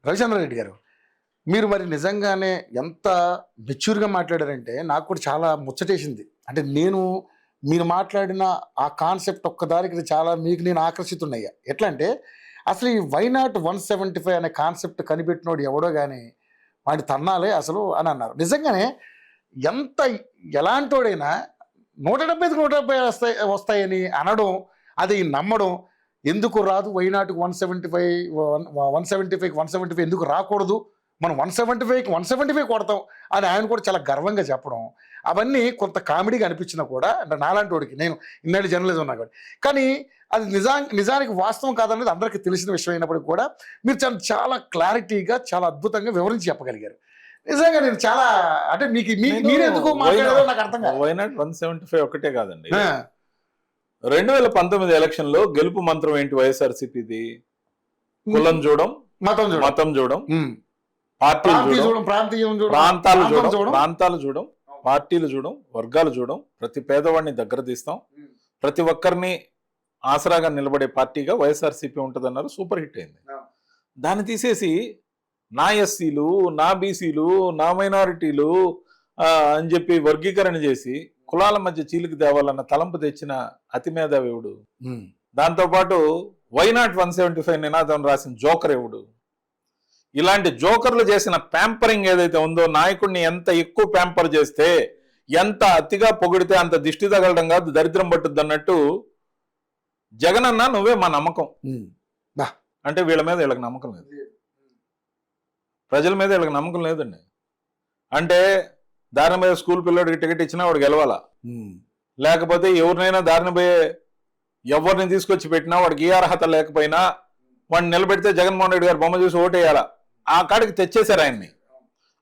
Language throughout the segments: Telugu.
రవిచంద్ర రెడ్డి గారు, మీరు మరి నిజంగానే ఎంత మెచ్యూర్గా మాట్లాడారంటే నాకు కూడా చాలా ముచ్చటేసింది. అంటే మీరు మాట్లాడిన ఆ కాన్సెప్ట్ ఒక్కదానికి చాలా మీకు నేను ఆకర్షితున్నాయ్యా. ఎట్లా అంటే అసలు ఈ వైనాట్ 175 అనే కాన్సెప్ట్ కనిపెట్టినోడు ఎవడో కానీ వాడిని తన్నాలే అసలు అని అన్నారు. నిజంగానే ఎంత ఎలాంటోడైనా 175కి 170 వస్తాయని అనడం, అది నమ్మడం, ఎందుకు రాదు వైనాట్కి 175కి 175 ఎందుకు రాకూడదు, మనం 175కి 175 కొడతాం అని ఆయన కూడా చాలా గర్వంగా చెప్పడం, అవన్నీ కొంత కామెడీగా అనిపించినా కూడా అంటే నాలాంటి వాడికి, నేను ఇన్నేళ్ళు జర్నలిజం ఉన్నా కానీ అది నిజానికి వాస్తవం కాదనేది అందరికీ తెలిసిన విషయం అయినప్పటికీ కూడా మీరు చాలా క్లారిటీగా చాలా అద్భుతంగా వివరించి చెప్పగలిగారు. నిజంగా నేను చాలా అంటే మీరెందుకు మాట్లాడారో నాకు అర్థం కాదు. వైనాట్ 175 ఒకటే కాదండి, 2019 ఎలక్షన్ లో గెలుపు మంత్రం ఏంటి వైఎస్ఆర్సీపీది? కులం చూడం, మతం చూడం, పార్టీలు చూడం, ప్రాంతాలు చూడం, పార్టీలు చూడం, వర్గాలు చూడం, ప్రతి పేదవాడిని దగ్గర తీస్తాం, ప్రతి ఒక్కరిని ఆసరాగా నిలబడే పార్టీగా వైఎస్ఆర్సీపీ ఉంటుందన్నారు. సూపర్ హిట్ అయింది. దాన్ని తీసేసి నా ఎస్సీలు, నా బీసీలు, నా మైనారిటీలు అని చెప్పి వర్గీకరణ చేసి కులాల మధ్య చీలికి తేవాలన్న తలంపు తెచ్చిన అతి మేధావివుడు. దాంతోపాటు వైనాట్ 175 నినాదం రాసిన జోకర్ ఎవడు? ఇలాంటి జోకర్లు చేసిన ప్యాంపరింగ్ ఏదైతే ఉందో, నాయకుడిని ఎంత ఎక్కువ ప్యాంపర్ చేస్తే, ఎంత అతిగా పొగిడితే అంత దిష్టి తగలడం కాదు దరిద్రం పట్టుద్ది అన్నట్టు, జగనన్న నువ్వే మా నమ్మకం అంటే వీళ్ళ మీద వీళ్ళకి నమ్మకం లేదు, ప్రజల మీద వీళ్ళకి నమ్మకం లేదండి. అంటే దారిన పోయే స్కూల్ పిల్లడికి టికెట్ ఇచ్చినా వాడు గెలవాలా, లేకపోతే ఎవరినైనా దారిన పోయే ఎవరిని తీసుకొచ్చి పెట్టినా వాడికి ఏ అర్హత లేకపోయినా వాడిని నిలబెడితే జగన్మోహన్ రెడ్డి గారు బొమ్మ చూసి ఓటేయాలా, ఆ కాడికి తెచ్చేశారు ఆయన్ని.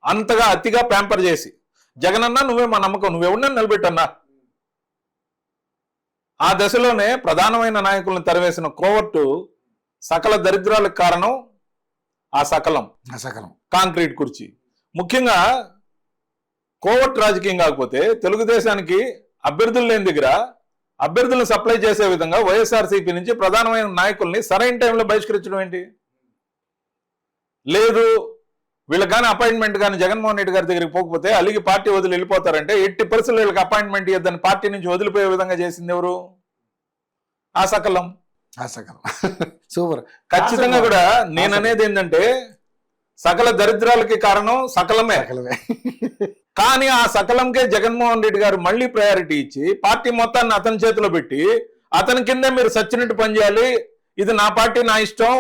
అంతగా అతిగా ప్యాంపర్ చేసి జగనన్నా నువ్వే మా నమ్మకం, నువ్వెవరినైనా నిలబెట్టన్నా. ఆ దశలోనే ప్రధానమైన నాయకులను తరివేసిన కోవర్టు సకల దరిద్రాలకు కారణం ఆ సకలం కాంక్రీట్ కుర్చీ. ముఖ్యంగా కోవర్ట్ రాజకీయం కాకపోతే తెలుగుదేశానికి అభ్యర్థులు లేని దగ్గర అభ్యర్థులను సప్లై చేసే విధంగా వైఎస్ఆర్సీపీ నుంచి ప్రధానమైన నాయకుల్ని సరైన టైంలో బహిష్కరించడం ఏంటి? లేదు వీళ్ళకి కానీ అపాయింట్మెంట్ కానీ జగన్మోహన్ రెడ్డి గారి దగ్గరికి పోకపోతే అలిగి పార్టీ వదిలి వెళ్ళిపోతారంటే 80% వీళ్ళకి అపాయింట్మెంట్ ఇద్దని పార్టీ నుంచి వదిలిపోయే విధంగా చేసింది ఎవరు? ఆ సకలం. సూపర్. ఖచ్చితంగా కూడా నేను అనేది ఏంటంటే సకల దరిద్రాలకి కారణం సకలమే. కానీ ఆ సకలంకే జగన్మోహన్ రెడ్డి గారు మళ్ళీ ప్రయారిటీ ఇచ్చి పార్టీ మొత్తాన్ని అతని చేతిలో పెట్టి అతని కిందే మీరు సచ్చినట్టు పనిచేయాలి, ఇది నా పార్టీ నా ఇష్టం,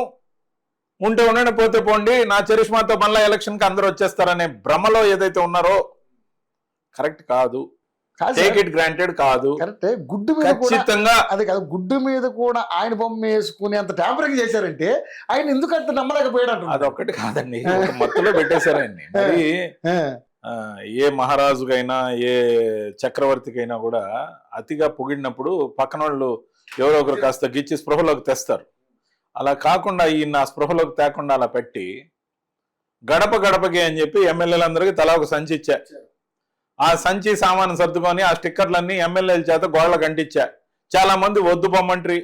ఉంటే ఉండండి పోతే పోండి, నా చరిష్మాతో మళ్ళీ ఎలక్షన్కి అందరూ వచ్చేస్తారనే భ్రమలో ఏదైతే ఉన్నారో కరెక్ట్ కాదు. టేక్ ఇట్ గ్రాంటెడ్ కాదు. కరెక్ట్. గుడ్డు మీద ఖచ్చితంగా అది కాదు, గుడ్డు మీద కూడా ఆయన బొమ్మ వేసుకుని అంత ట్యాంపరింగ్ చేశారంటే ఆయన ఎందుకు అంత నమ్మలేకపోయాడు? అదొక్కటి కాదండి, మత్తులో పెట్టేశారు ఆయన్ని. మరి ఏ మహారాజుకైనా ఏ చక్రవర్తికైనా కూడా అతిగా పొగిడినప్పుడు పక్కన వాళ్ళు ఎవరో ఒకరు కాస్త గిచ్చి స్పృహలోకి తెస్తారు. అలా కాకుండా ఈయన స్పృహలోకి తేకుండా అలా పెట్టి గడప గడపకి అని చెప్పి ఎమ్మెల్యేలందరికీ తలా ఒక సంచి ఇచ్చా. ఆ సంచి సామాను సర్దుకొని ఆ స్టిక్కర్లన్నీ ఎమ్మెల్యేల చేత గోడలకు అంటించా. చాలా మంది వద్దు బొమ్మంట్రి.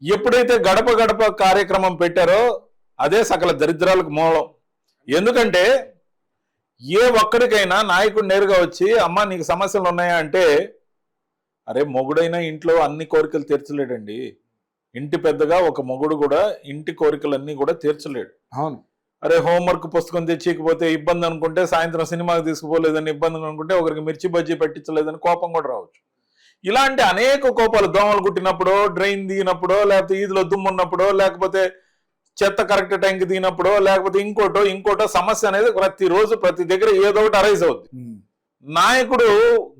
ఎప్పుడైతే గడప గడప కార్యక్రమం పెట్టారో అదే సకల దరిద్రాలకు మూలం. ఎందుకంటే ఏ ఒక్కడికైనా నాయకుడు నేరుగా వచ్చి అమ్మా నీకు సమస్యలు ఉన్నాయా అంటే, అరే మొగుడైనా ఇంట్లో అన్ని కోరికలు తీర్చలేడండి. ఇంటి పెద్దగా ఒక మొగుడు కూడా ఇంటి కోరికలన్నీ కూడా తీర్చలేడు. అవును. అరే హోంవర్క్ పుస్తకం తెచ్చికపోతే ఇబ్బంది అనుకుంటే, సాయంత్రం సినిమాకి తీసుకుపోలేదని ఇబ్బంది అనుకుంటే, ఒకరికి మిర్చి బజ్జీ పెట్టించలేదని కోపం కూడా రావచ్చు. ఇలాంటి అనేక కోపాలు, దోమలు కుట్టినప్పుడో, డ్రైన్ దిగినప్పుడో, లేకపోతే ఈదులో దుమ్మున్నప్పుడో, లేకపోతే చెత్త కరెక్ట్ టైంకి దిగినప్పుడో, లేకపోతే ఇంకోటో సమస్య అనేది ప్రతిరోజు ప్రతి దగ్గర ఏదో ఒకటి అరైజ్ అవుద్ది. నాయకుడు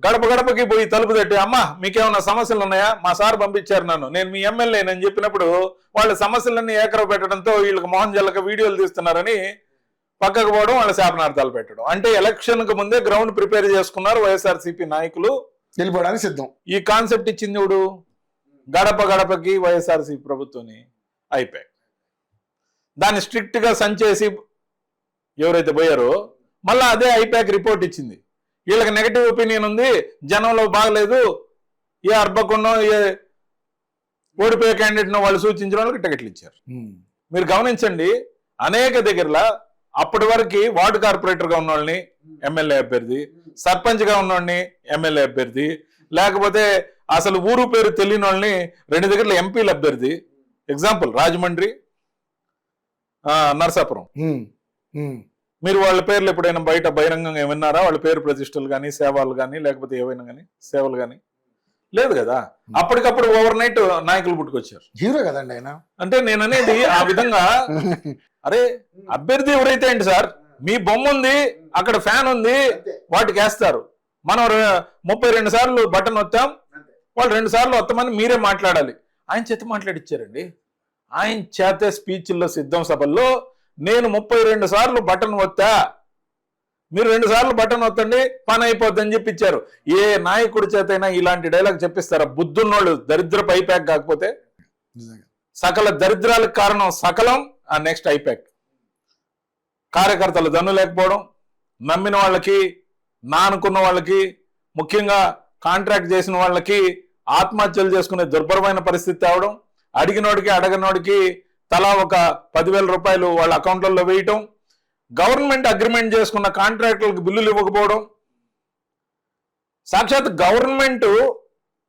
గడప గడపకి పోయి తలుపు తట్టి అమ్మా మీకేమన్నా సమస్యలు ఉన్నాయా, మా సార్ పంపించారు నేను మీ ఎమ్మెల్యేనని చెప్పినప్పుడు వాళ్ళ సమస్యలన్నీ ఏకరవ పెట్టడంతో వీళ్ళకి మోహన్ జల్లక వీడియోలు తీస్తున్నారని పక్కకు పోవడం, వాళ్ళ శాపనార్థాలు పెట్టడం. అంటే ఎలక్షన్ కు ముందే గ్రౌండ్ ప్రిపేర్ చేసుకున్నారు వైఎస్ఆర్సీపీ నాయకులు, వెళ్ళిపోవడానికి సిద్ధం. ఈ కాన్సెప్ట్ ఇచ్చింది ఇప్పుడు గడప గడపకి వైఎస్ఆర్సీపీ ప్రభుత్వాన్ని అయిపోయాయి. దాన్ని స్ట్రిక్ట్ గా సంచేసి ఎవరైతే పోయారో మళ్ళీ అదే ఐపాక్ రిపోర్ట్ ఇచ్చింది. వీళ్ళకి నెగటివ్ ఒపీనియన్ ఉంది, జనంలో బాగలేదు, ఏ అర్బకున్నో ఏ ఓడిపోయే క్యాండిడేట్నో వాళ్ళు సూచించిన వాళ్ళకి టికెట్లు ఇచ్చారు. మీరు గమనించండి, అనేక దగ్గరలా అప్పటి వరకు వార్డు కార్పొరేటర్ గా ఉన్న వాళ్ళని ఎమ్మెల్యే అభ్యర్థి, సర్పంచ్ గా ఉన్న వాళ్ళని ఎమ్మెల్యే అభ్యర్థి, లేకపోతే అసలు ఊరు పేరు తెలియని వాళ్ళని 2 దగ్గరలో ఎంపీల అభ్యర్థి. ఎగ్జాంపుల్ రాజమండ్రి, నరసాపురం. మీరు వాళ్ళ పేర్లు ఎప్పుడైనా బయట బహిరంగంగా విన్నారా? వాళ్ళ పేరు ప్రతిష్టలు కానీ, సేవలు కానీ, లేకపోతే ఏవైనా కానీ, సేవలు కానీ లేదు కదా. అప్పటికప్పుడు ఓవర్ నైట్ నాయకులు పుట్టుకొచ్చారు. హీరో కదండి ఆయన. అంటే నేను అనేది ఆ విధంగా, అరే అభ్యర్థి ఎవరైతే ఏంటి సార్, మీ బొమ్మ ఉంది, అక్కడ ఫ్యాన్ ఉంది, వాటికి వేస్తారు. మనం 32 సార్లు బటన్ వస్తాం, వాళ్ళు 2 సార్లు వస్తామని మీరే మాట్లాడాలి. ఆయన చేత మాట్లాడిచ్చారండి. ఆయన చేత స్పీచ్ల్లో సిద్ధం సభల్లో నేను 32 సార్లు బటన్ వస్తా, మీరు 2 సార్లు బటన్ వత్తండి, పని అయిపోద్దని చెప్పి ఇచ్చారు. ఏ నాయకుడి చేతైనా ఇలాంటి డైలాగ్ చెప్పిస్తారా? బుద్ధున్నోళ్ళు దరిద్రపు ఐప్యాక్ కాకపోతే. సకల దరిద్రాలకు కారణం సకలం, ఆ నెక్స్ట్ ఐప్యాక్. కార్యకర్తలు దన్ను లేకపోవడం, నమ్మిన వాళ్ళకి, అనుకున్న వాళ్ళకి, ముఖ్యంగా కాంట్రాక్ట్ చేసిన వాళ్ళకి ఆత్మహత్యలు చేసుకునే దుర్భరమైన పరిస్థితి తేవడం, అడిగినోడికి అడగనోడికి తలా ఒక 10,000 రూపాయలు వాళ్ళ అకౌంట్లలో వేయటం, గవర్నమెంట్ అగ్రిమెంట్ చేసుకున్న కాంట్రాక్టులకు బిల్లులు ఇవ్వకపోవడం. సాక్షాత్ గవర్నమెంట్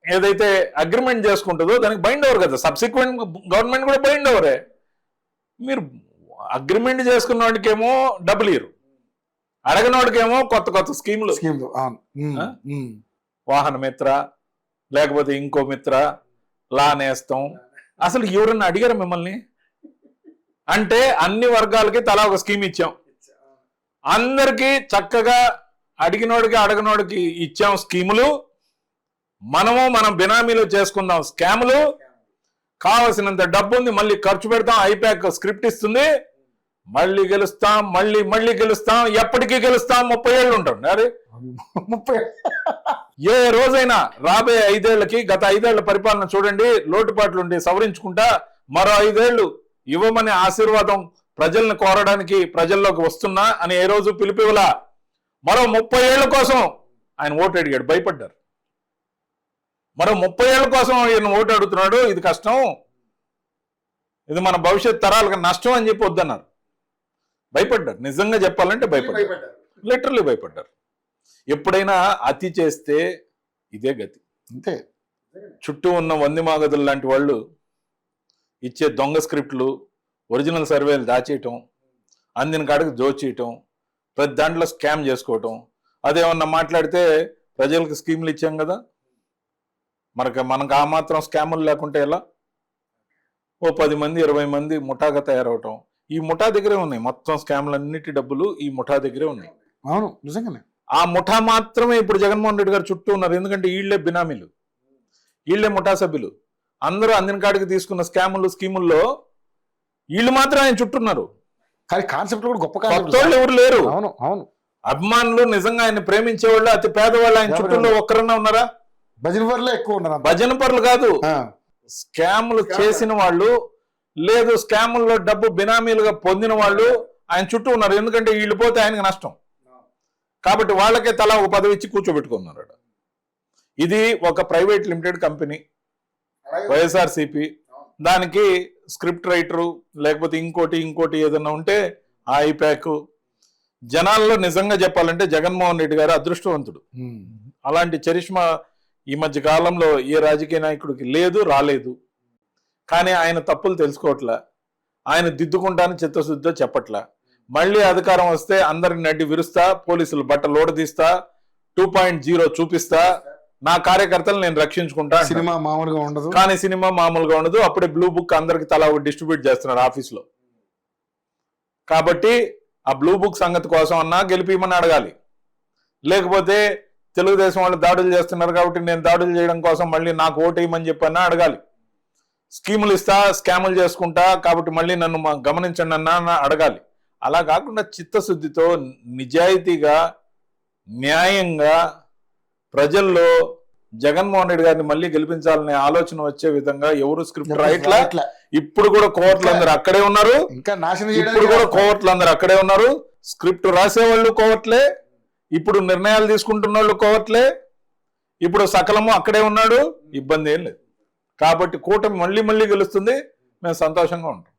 ఏదైతే అగ్రిమెంట్ చేసుకుంటుందో దానికి బైండ్ ఓవర్ కదా, సబ్సిక్వెంట్ గవర్నమెంట్ కూడా బైండ్ ఓవరే. మీరు అగ్రిమెంట్ చేసుకున్న వాడికేమో డబ్బులు ఇయ్యరు, అడగని వాడికేమో కొత్త కొత్త స్కీములు. వాహన మిత్ర, లేకపోతే ఇంకో మిత్ర, లా నేస్తం. అసలు ఎవరన్నా అడిగారు మిమ్మల్ని? అంటే అన్ని వర్గాలకి తలా ఒక స్కీమ్ ఇచ్చాం, అందరికీ చక్కగా అడిగినోడికి అడగనోడికి ఇచ్చాం స్కీములు. మనం బినామీలు చేసుకుందాం స్కాములు. కావలసినంత డబ్బు ఉంది, మళ్ళీ ఖర్చు పెడతాం. ఐప్యాక్ స్క్రిప్ట్ ఇస్తుంది, మళ్ళీ గెలుస్తాం, మళ్ళీ గెలుస్తాం, ఎప్పటికీ గెలుస్తాం. 30 ఏళ్ళు ఉంటాం. అరే 30 ఏ రోజైనా రాబోయే 5 ఏళ్లకి గత 5 ఏళ్ల పరిపాలన చూడండి, లోటుపాట్లుండి సవరించుకుంటా మరో 5 ఏళ్లు ఇవ్వమని ఆశీర్వాదం ప్రజల్ని కోరడానికి ప్రజల్లోకి వస్తున్నా అని ఏ రోజు పిలిపివలా. మరో 30 ఏళ్ల కోసం ఆయన ఓటు అడిగాడు, భయపడ్డారు. మరో 30 ఏళ్ల కోసం ఈయన ఓటు అడుగుతున్నాడు, ఇది కష్టం, ఇది మన భవిష్యత్ తరాలకు నష్టం అని చెప్పి వద్దన్నారు. భయపడ్డారు. నిజంగా చెప్పాలంటే భయపడ్డారు, లిటరల్లీ భయపడ్డారు. ఎప్పుడైనా అతి చేస్తే ఇదే గతి. అంతే. చుట్టూ ఉన్న వందిమాగదులు లాంటి వాళ్ళు ఇచ్చే దొంగ స్క్రిప్ట్లు, ఒరిజినల్ సర్వేలు దాచేయటం, అందిన కాడికి దోచేయటం, ప్రతి దాంట్లో స్కామ్ చేసుకోవటం. అదేమన్నా మాట్లాడితే ప్రజలకు స్కీములు ఇచ్చాం కదా, మనకు ఆ మాత్రం స్కాములు లేకుంటే ఎలా? ఓ 10 మంది 20 మంది ముఠాగా తయారవటం. ఈ ముఠా దగ్గరే ఉన్నాయి మొత్తం స్కామ్లన్నిటి డబ్బులు, ఈ ముఠా దగ్గరే ఉన్నాయి. అవును, నిజంగానే. ఆ ముఠా మాత్రమే ఇప్పుడు జగన్మోహన్ రెడ్డి గారు చుట్టూ ఉన్నారు. ఎందుకంటే వీళ్లే బినామీలు, వీళ్లే ముఠా సభ్యులు. అందరూ అందిన కాడికి తీసుకున్న స్కీముల్లో వీళ్ళు మాత్రం ఆయన చుట్టూన్నారు. కానీ కాన్సెప్ట్ కూడా గొప్ప కొత్త వాళ్ళు ఎవరు లేరు. అవును అవును. అభిమానులు, నిజంగా ఆయన ప్రేమించేవాళ్ళు, అతి పేదవాళ్ళు ఆయన చుట్టూలో ఒక్కరన్నా ఉన్నారా? భజన పరులే ఎక్కువ ఉన్నారు. భజన పరులు కాదు, స్కాములు చేసిన వాళ్ళు, లేదు స్కాముల్లో డబ్బు బినామీలుగా పొందిన వాళ్ళు ఆయన చుట్టూ ఉన్నారు. ఎందుకంటే వీళ్ళు పోతే ఆయనకు నష్టం కాబట్టి వాళ్ళకే తలా ఒక పదవి ఇచ్చి కూర్చోబెట్టుకున్నారు. ఇది ఒక ప్రైవేట్ లిమిటెడ్ కంపెనీ వైఎస్ఆర్సీపీ. దానికి స్క్రిప్ట్ రైటరు లేకపోతే ఇంకోటి ఏదన్నా ఉంటే ఆ ఐప్యాక్. జనాల్లో నిజంగా చెప్పాలంటే జగన్మోహన్ రెడ్డి గారు అదృష్టవంతుడు. అలాంటి చరిష్మా ఈ మధ్య కాలంలో ఏ రాజకీయ నాయకుడికి లేదు, రాలేదు. కానీ ఆయన తప్పులు తెలుసుకోవట్లా, ఆయన దిద్దుకుంటానని చిత్తశుద్ధితో చెప్పట్లా. మళ్ళీ అధికారం వస్తే అందరికి నడ్డి విరుస్తా, పోలీసులు బట్టలు ఓడదీస్తా, 2.0 చూపిస్తా, నా కార్యకర్తలు నేను రక్షించుకుంటా. సినిమా మామూలుగా ఉండదు. కానీ సినిమా మామూలుగా ఉండదు. అప్పుడే బ్లూ బుక్ అందరికి తలా డిస్ట్రిబ్యూట్ చేస్తున్నారు ఆఫీస్లో. కాబట్టి ఆ బ్లూ బుక్ సంగతి కోసం అన్నా గెలిపిమని అడగాలి. లేకపోతే తెలుగుదేశం వాళ్ళు దాడులు చేస్తున్నారు కాబట్టి నేను దాడులు చేయడం కోసం మళ్ళీ నాకు ఓటేయమని చెప్పన్నా అడగాలి. స్కీములు ఇస్తా, స్కాములు చేసుకుంటా కాబట్టి మళ్ళీ నన్ను గమనించండి అన్నా అడగాలి. అలా కాకుండా చిత్తశుద్ధితో, నిజాయితీగా, న్యాయంగా ప్రజల్లో జగన్మోహన్ రెడ్డి గారిని మళ్ళీ గెలిపించాలనే ఆలోచన వచ్చే విధంగా ఎవరు స్క్రిప్ట్ రాయట్లా. ఇప్పుడు కూడా కోర్టులు అందరూ అక్కడే ఉన్నారు. ఇప్పుడు కూడా కోర్టులు అందరూ అక్కడే ఉన్నారు. స్క్రిప్ట్ రాసేవాళ్ళు కోర్టులే, ఇప్పుడు నిర్ణయాలు తీసుకుంటున్న వాళ్ళు కోర్టులే, ఇప్పుడు సకలము అక్కడే ఉన్నాడు. ఇబ్బంది ఏం లేదు. కాబట్టి కూటమి మళ్ళీ గెలుస్తుంది. మేము సంతోషంగా ఉంటాం.